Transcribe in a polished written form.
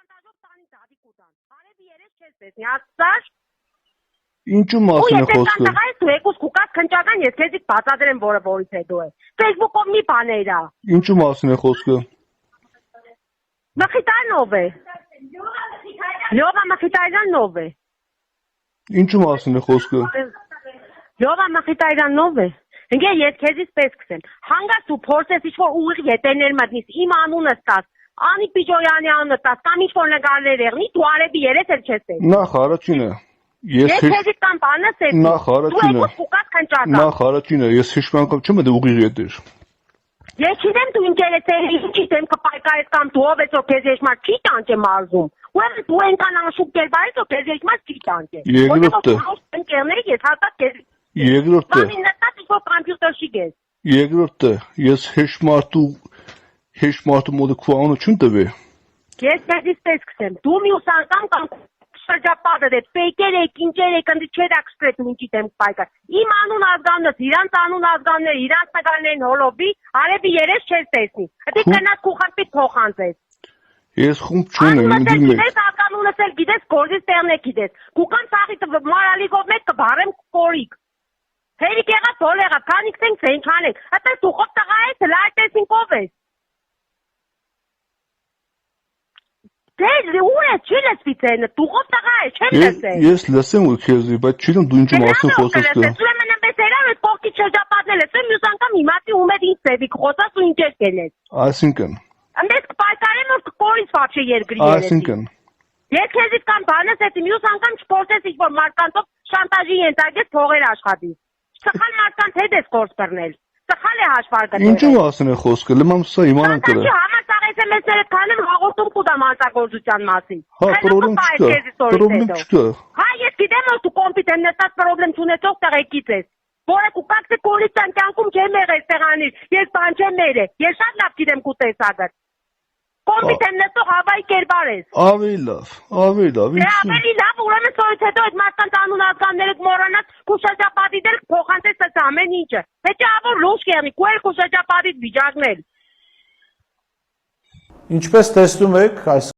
շանտաժով տանի դադի կուտան։ Արևի երես չես տեսնի, աստծար։ Ինչու մասին է խոսքը։ Ու եթե դու եկուս կուկած քնճական, ես քեզի բացատրեմ, որը որից հետո է։ Facebook-ով մի բաներ է։ Ինչու մասին է խոսքը։ Մխիտարնով է։ Լյովա Մխիտարյանով է։ Ինչու մասին է խոսքը։ Լյովա Մխիտարյանով է։ Ինքը ես քեզից պես կսեմ։ Հանգած ու փորձես ինչ-որ ուղիղ ետերներ մտնիս, իմ անունը ստաս, Անի Պիջոյանի անունը ստաս, կամ ինչ-որ նկարներ եղնի, դու արևի երես էլ չես տեսնի։ Նախ առաջինը Ես քեզից կամ բանս եմ։ Նախ առաջինը։ Դու եկուս կուկած քնճական։ Նախ առաջինը ես հիշում անգամ չեմ դե ուղիղ ետեր։ Ես չգիտեմ դու ինտերեսների ինչի դեմ կպայքարես կամ դու ով ես որ քեզ եշմար չի տանջեմ արզում։ Ուրեմն դու այնքան անշուք կերպարես որ քեզ եշմար չի տանջեմ։ Երկրորդը։ Ընկերների ես հաստատ քեզ։ Երկրորդը։ Բանին նստած ինչ-որ կոմպյուտեր չի գես։ Երկրորդը ես հեշմարտու մոդը քո անունը չուն տվե։ Ես քեզից պես կսեմ։ Դու մյուս անգամ կամ շրջապատը դե ֆեյքեր եք, ինչեր եք, ընդ չեր ակսպրետ ինչի դեմ պայքար։ Իմ անուն ազգաննս, իրանց անուն ազգանները, իրանց նկարներին հոլովի, արևի երես չես տեսնի։ Դե կնաս քուխանպիտ փոխանցես։ Ես խումբ չունեմ, ինձ մեկ։ Գիտես ականունս էլ գիտես, գործից տեղն է գիտես։ Կուկան ծաղի մարալիկով մեկ կբարեմ կորիկ։ Հերիք եղած հոլ եղած, քանիքս ենք սենքան ենք։ Այդպես դուխով տղա ես, լայտեսինք ով ես։ Դեզ ուր է, չի լսվի ծենը, դուխով տղա է, չեմ լսել։ Ես լսեմ ու քեզի, բայց չգիտեմ դու ինչու մասին խոսես կա։ Ուրեմն այնպես երավ ես կողքի շրջապատնել ես, մյուս անգամ իմացի ում էր ինձ ծևի կխոսած ու ինչ ես կենես։ Այսինքն։ Այնպես կպայքարեմ որ կորից վաչե երկրի երեսի։ Այսինքն։ Ես քեզից կամ բանս էի, մյուս անգամ չփորձես ինչ-որ մարդկանցով շանտաժի ենթարկես փողեր աշխատի։ Սխալ մարդկանց հետ ես գործ բռնել։ Սխալ է հաշվարկը։ Ինչու մասին է խոսքը, լմամ սա իմանան կրը։ Համասաղ SMS-երը քանում հաղորդում կուտամ հանցագործության մասին։ Հա, պրոբլեմ չկա։ Հա, ես գիտեմ որ դու կոմպիտենտ նստած պրոբլեմ չունեցող տղեկից ես։ Որը կուկակցի կոլիցան կյանքում չեմ եղել տեղանիր, ես բան չեմ եղել, ես շատ լավ գիտեմ կու տեսակը։ Կոմպիտենտ նստող հավայի կերպար ես։ Ավելի լավ, Դե ավելի լավ, ուրեմն սորից հետո այդ մարդկանց անուն ազգանները կմոռանաս, քու շրջապատի դեր փոխանցես այս ամեն ինչը։ Հետո ավոր լուշ կեղնի, քու էլ քու շրջապատից վիճակնել։ Ինչպես տեսնում եք, այս